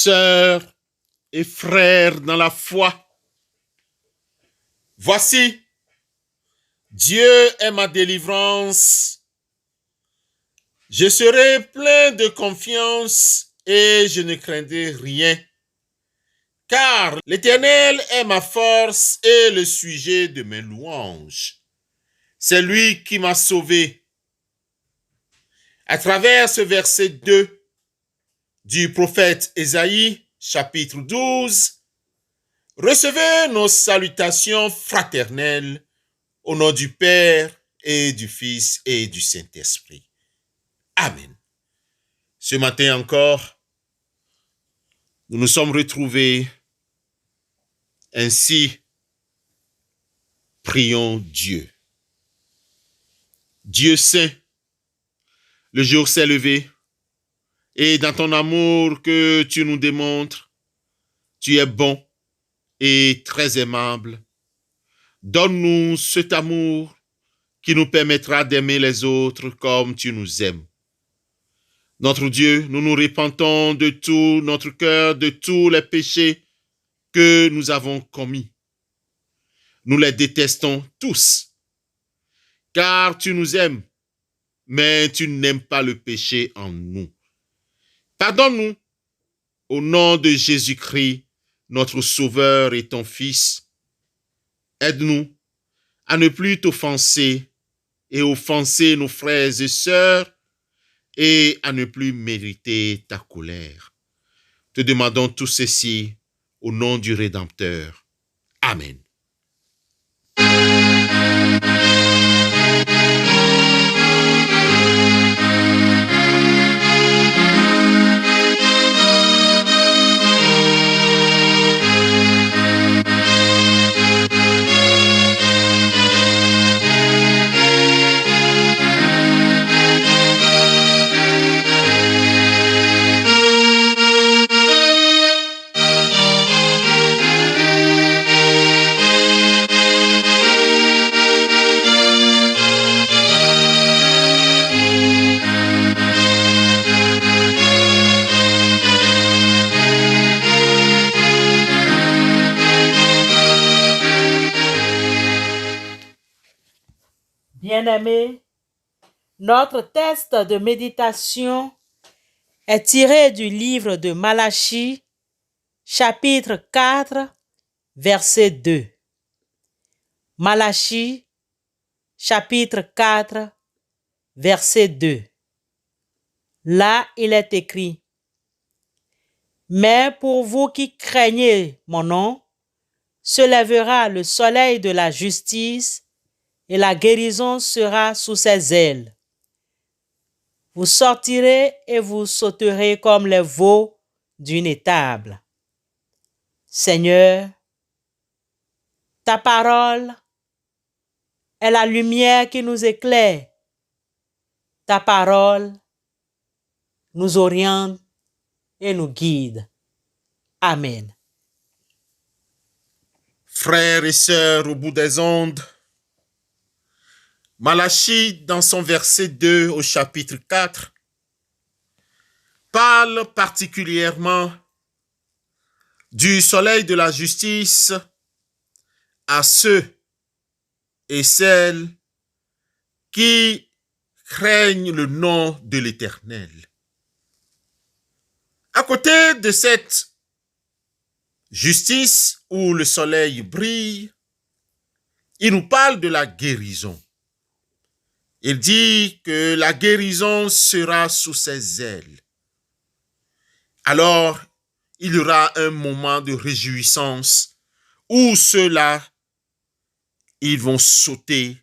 Sœurs et frères dans la foi, voici, Dieu est ma délivrance. Je serai plein de confiance et je ne craindrai rien. Car l'Éternel est ma force et le sujet de mes louanges. C'est lui qui m'a sauvé. À travers ce verset 2 du prophète Ésaïe, chapitre 12, recevez nos salutations fraternelles au nom du Père et du Fils et du Saint-Esprit. Amen. Ce matin encore, nous nous sommes retrouvés. Ainsi, prions Dieu. Dieu saint, le jour s'est levé et dans ton amour que tu nous démontres, tu es bon et très aimable. Donne-nous cet amour qui nous permettra d'aimer les autres comme tu nous aimes. Notre Dieu, nous nous repentons de tout notre cœur, de tous les péchés que nous avons commis. Nous les détestons tous, car tu nous aimes, mais tu n'aimes pas le péché en nous. Pardonne-nous au nom de Jésus-Christ, notre Sauveur et ton Fils. Aide-nous à ne plus t'offenser et offenser nos frères et sœurs et à ne plus mériter ta colère. Te demandons tout ceci au nom du Rédempteur. Amen. Bien-aimés, notre texte de méditation est tiré du livre de Malachie, chapitre 4, verset 2. Malachie, chapitre 4, verset 2. Là, il est écrit: Mais pour vous qui craignez mon nom, se lèvera le soleil de la justice et la guérison sera sous ses ailes. Vous sortirez et vous sauterez comme les veaux d'une étable. Seigneur, ta parole est la lumière qui nous éclaire. Ta parole nous oriente et nous guide. Amen. Frères et sœurs au bout des ondes, Malachie, dans son verset 2 au chapitre 4, parle particulièrement du soleil de la justice à ceux et celles qui craignent le nom de l'Éternel. À côté de cette justice où le soleil brille, il nous parle de la guérison. Il dit que la guérison sera sous ses ailes. Alors, il y aura un moment de réjouissance où ceux-là, ils vont sauter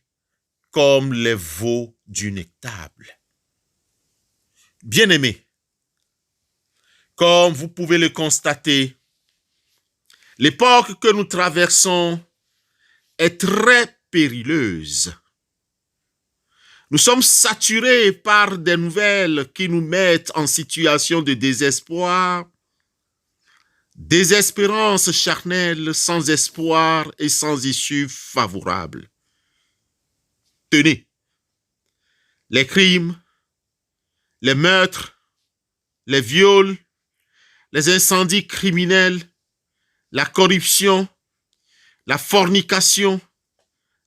comme les veaux d'une étable. Bien-aimés, comme vous pouvez le constater, l'époque que nous traversons est très périlleuse. Nous sommes saturés par des nouvelles qui nous mettent en situation de désespoir, désespérance charnelle, sans espoir et sans issue favorable. Tenez, les crimes, les meurtres, les viols, les incendies criminels, la corruption, la fornication,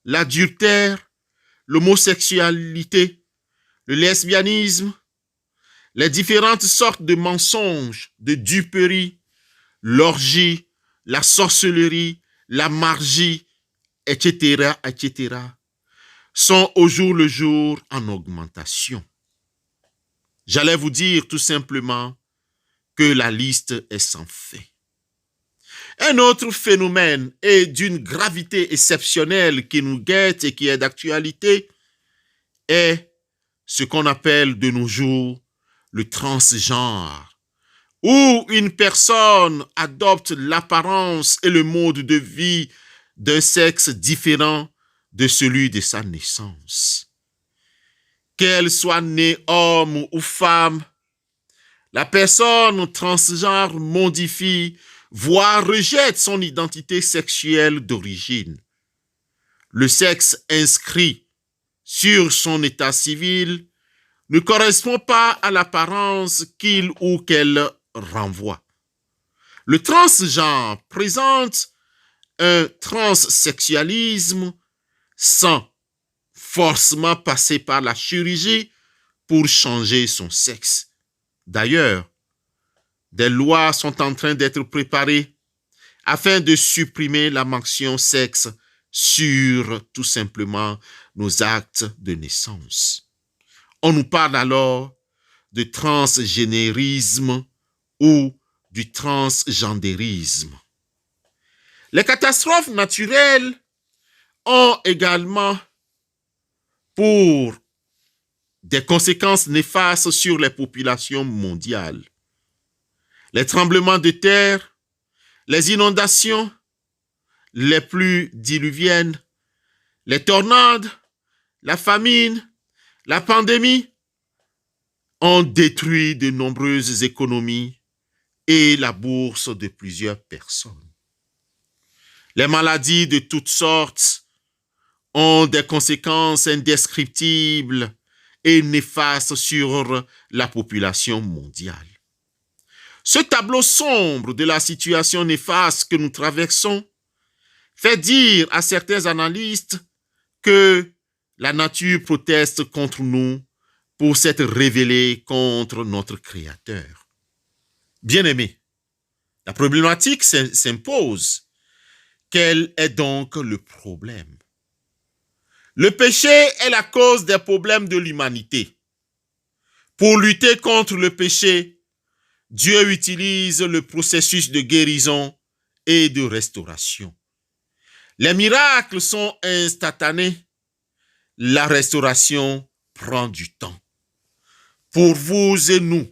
l'adultère, l'homosexualité, le lesbianisme, les différentes sortes de mensonges, de duperies, l'orgie, la sorcellerie, la magie, etc., etc., sont au jour le jour en augmentation. J'allais vous dire tout simplement que la liste est sans fin. Un autre phénomène est d'une gravité exceptionnelle qui nous guette et qui est d'actualité est ce qu'on appelle de nos jours le transgenre, où une personne adopte l'apparence et le mode de vie d'un sexe différent de celui de sa naissance. Qu'elle soit née homme ou femme, la personne transgenre modifie, voire rejette son identité sexuelle d'origine. Le sexe inscrit sur son état civil ne correspond pas à l'apparence qu'il ou qu'elle renvoie. Le transgenre présente un transsexualisme sans forcément passer par la chirurgie pour changer son sexe. D'ailleurs, des lois sont en train d'être préparées afin de supprimer la mention sexe sur tout simplement nos actes de naissance. On nous parle alors de transgénérisme ou du transgendérisme. Les catastrophes naturelles ont également pour des conséquences néfastes sur les populations mondiales. Les tremblements de terre, les inondations, les pluies diluviennes, les tornades, la famine, la pandémie ont détruit de nombreuses économies et la bourse de plusieurs personnes. Les maladies de toutes sortes ont des conséquences indescriptibles et néfastes sur la population mondiale. Ce tableau sombre de la situation néfaste que nous traversons fait dire à certains analystes que la nature proteste contre nous pour s'être révélée contre notre Créateur. Bien-aimés, la problématique s'impose. Quel est donc le problème? Le péché est la cause des problèmes de l'humanité. Pour lutter contre le péché, Dieu utilise le processus de guérison et de restauration. Les miracles sont instantanés. La restauration prend du temps. Pour vous et nous,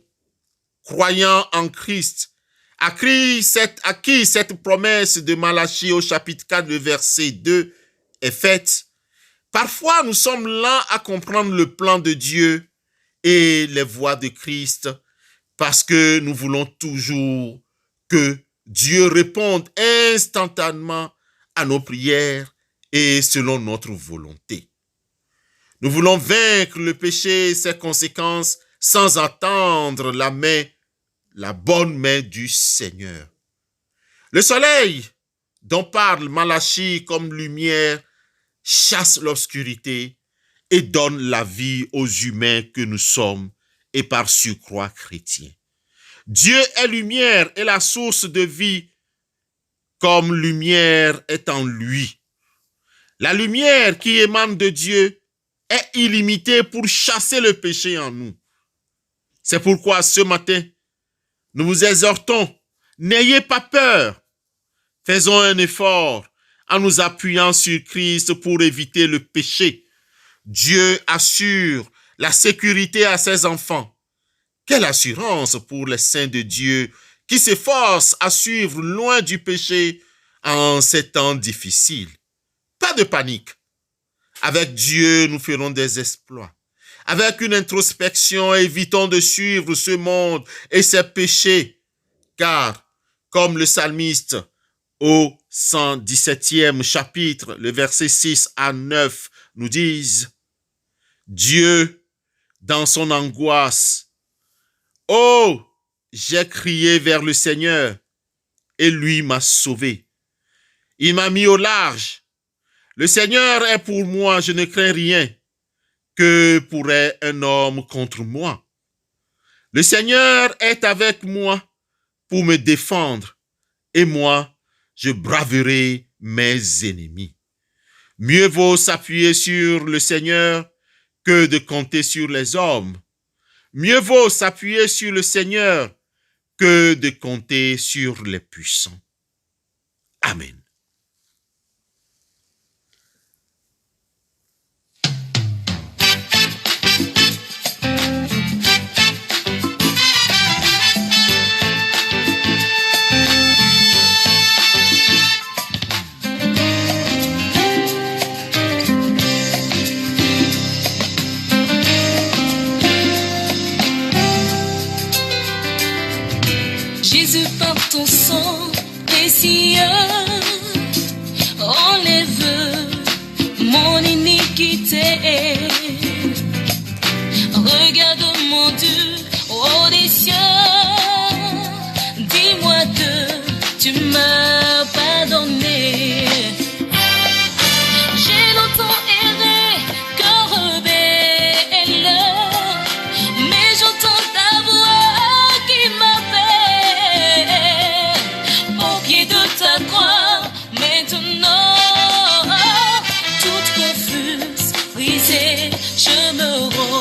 croyants en Christ, à qui cette promesse de Malachie au chapitre 4, le verset 2 est faite, parfois nous sommes lents à comprendre le plan de Dieu et les voies de Christ parce que nous voulons toujours que Dieu réponde instantanément à nos prières et selon notre volonté. Nous voulons vaincre le péché et ses conséquences sans attendre la bonne main du Seigneur. Le soleil dont parle Malachie comme lumière chasse l'obscurité et donne la vie aux humains que nous sommes et par surcroît chrétiens. Dieu est lumière et la source de vie comme lumière est en lui. La lumière qui émane de Dieu est illimitée pour chasser le péché en nous. C'est pourquoi ce matin, nous vous exhortons, n'ayez pas peur. Faisons un effort en nous appuyant sur Christ pour éviter le péché. Dieu assure la sécurité à ses enfants. Quelle assurance pour les saints de Dieu qui s'efforcent à suivre loin du péché en ces temps difficiles. Pas de panique. Avec Dieu, nous ferons des exploits. Avec une introspection, évitons de suivre ce monde et ses péchés. Car, comme le psalmiste au 117e chapitre, le verset 6 à 9 nous disent, Dieu, dans son angoisse, oh, j'ai crié vers le Seigneur et lui m'a sauvé. Il m'a mis au large. Le Seigneur est pour moi, je ne crains rien. Que pourrait un homme contre moi? Le Seigneur est avec moi pour me défendre et moi, je braverai mes ennemis. Mieux vaut s'appuyer sur le Seigneur que de compter sur les hommes. Mieux vaut s'appuyer sur le Seigneur que de compter sur les puissants. Amen. Jésus, par ton sang précieux, enlève mon iniquité. Regarde mon Dieu, oh des cieux, dis-moi que tu m'as pardonné. J'ai longtemps erré, cœur rebelle, mais j'entends ta voix qui m'appelle au pied de ta croix. Maintenant, toute confuse, brisée, je me rends.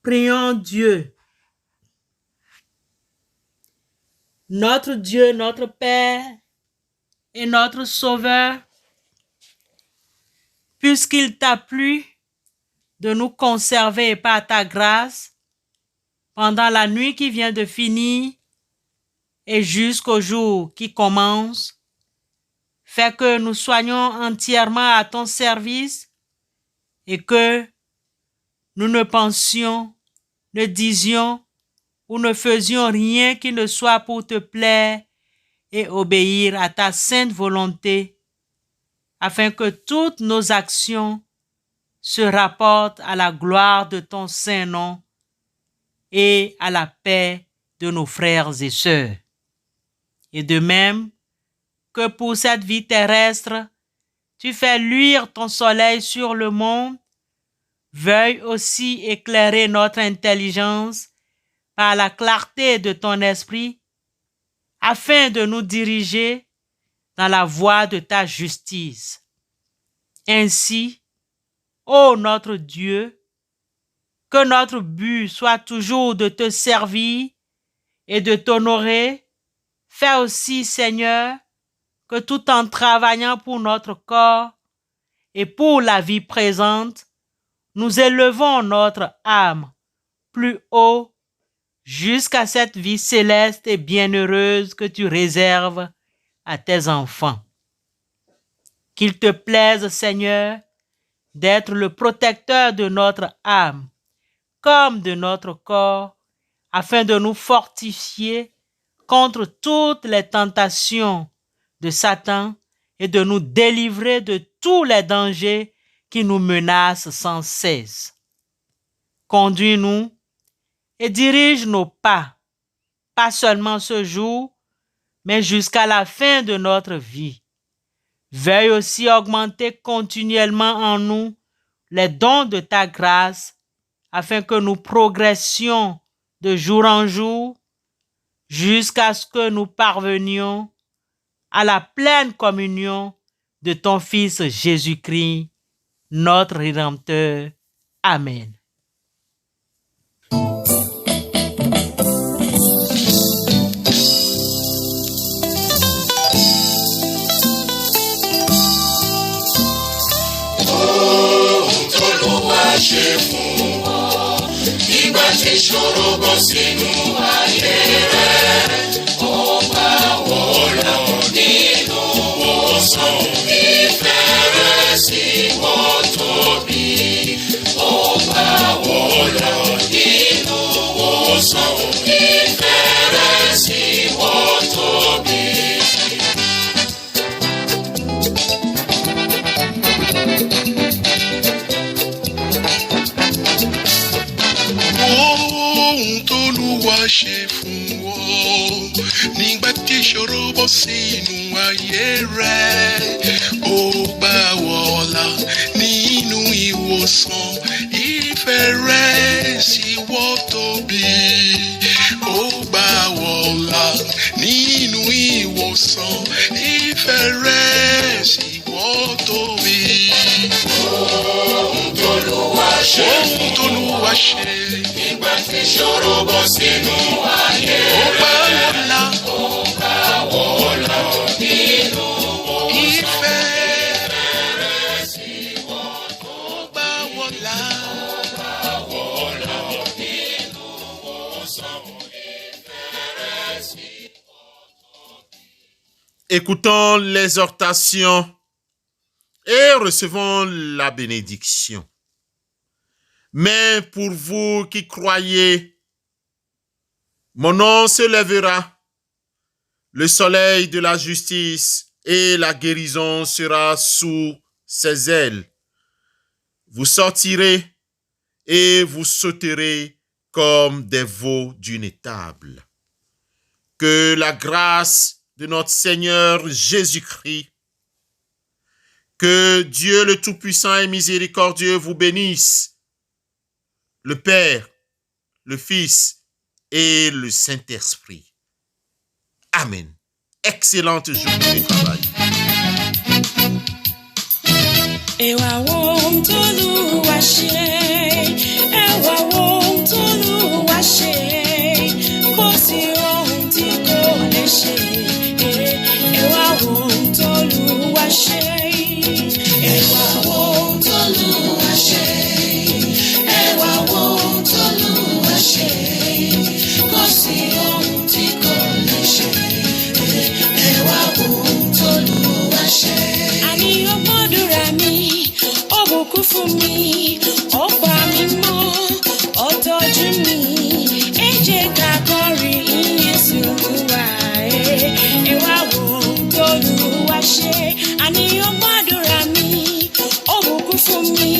Prions Dieu. Notre Dieu, notre Père et notre Sauveur, puisqu'il t'a plu de nous conserver par ta grâce pendant la nuit qui vient de finir et jusqu'au jour qui commence, fais que nous soyons entièrement à ton service et que nous ne pensions, ne disions ou ne faisions rien qui ne soit pour te plaire et obéir à ta sainte volonté, afin que toutes nos actions se rapportent à la gloire de ton saint nom et à la paix de nos frères et sœurs. Et de même que pour cette vie terrestre, tu fais luire ton soleil sur le monde, veuille aussi éclairer notre intelligence par la clarté de ton esprit, afin de nous diriger dans la voie de ta justice. Ainsi, ô notre Dieu, que notre but soit toujours de te servir et de t'honorer. Fais aussi, Seigneur, que tout en travaillant pour notre corps et pour la vie présente, nous élevons notre âme plus haut jusqu'à cette vie céleste et bienheureuse que tu réserves à tes enfants. Qu'il te plaise, Seigneur, d'être le protecteur de notre âme comme de notre corps, afin de nous fortifier contre toutes les tentations de Satan et de nous délivrer de tous les dangers qui nous menacent sans cesse. Conduis-nous et dirige nos pas, pas seulement ce jour, mais jusqu'à la fin de notre vie. Veuille aussi augmenter continuellement en nous les dons de ta grâce, afin que nous progressions de jour en jour, jusqu'à ce que nous parvenions à la pleine communion de ton Fils Jésus-Christ, notre Rédempteur. Amen. bọ́ sínú ayé rẹ̀. Ó gbà wọ́ là nínú ìwòsàn. Ìfẹ́ rẹ̀ sì wọ́ tóbi. Ó gbà wọ́ là nínú ìwòsàn. Ìfẹ́ rẹ̀ sì wọ́ tóbi. Ohun t'Olúwa ṣe. Ohun t'Olúwa ṣe. Nígbà tí ìṣòro bọ́ sínú ayé rẹ̀. Ó gbà wọ́ là. Ó gbà wọ́ là nínú ìfẹ́ rẹ̀ sì wọ́ tóbi. Ó gbà wọ́ là. Ó gbà wọ́ là nínú ìwòsàn. Ìfẹ́ rẹ̀ sì wọ́ tóbi. Écoutons l'exhortation et recevons la bénédiction. Mais pour vous qui croyez, mon nom se lèvera, le soleil de la justice et la guérison sera sous ses ailes. Vous sortirez et vous sauterez comme des veaux d'une étable. Que la grâce de notre Seigneur Jésus-Christ, que Dieu le Tout-Puissant et Miséricordieux vous bénisse, le Père, le Fils et le Saint-Esprit. Amen. Excellente journée de travail. Ewa wo t'Olúwa ṣe, ewa wo t'Olúwa ṣe, kò sí ohun tí kò lè ṣe. Ewa wo t'Olúwa ṣe, ewa wo t'Olúwa ṣe, ewa wo t'Olúwa ṣe, kò sí ohun tí kò lè ṣe. Ewa wo t'Olúwa ṣe. Àní ó gbàdúrà mi, ó bùkún fún mi, ó pa mí mọ́, ó tọ́jú mi. Ẹ jẹ́ ká kọrin ìyìn sí Olúwa. Ewa wo t'Olúwa ṣe. Àní ó gbàdúrà mi, ó bùkún fún mi,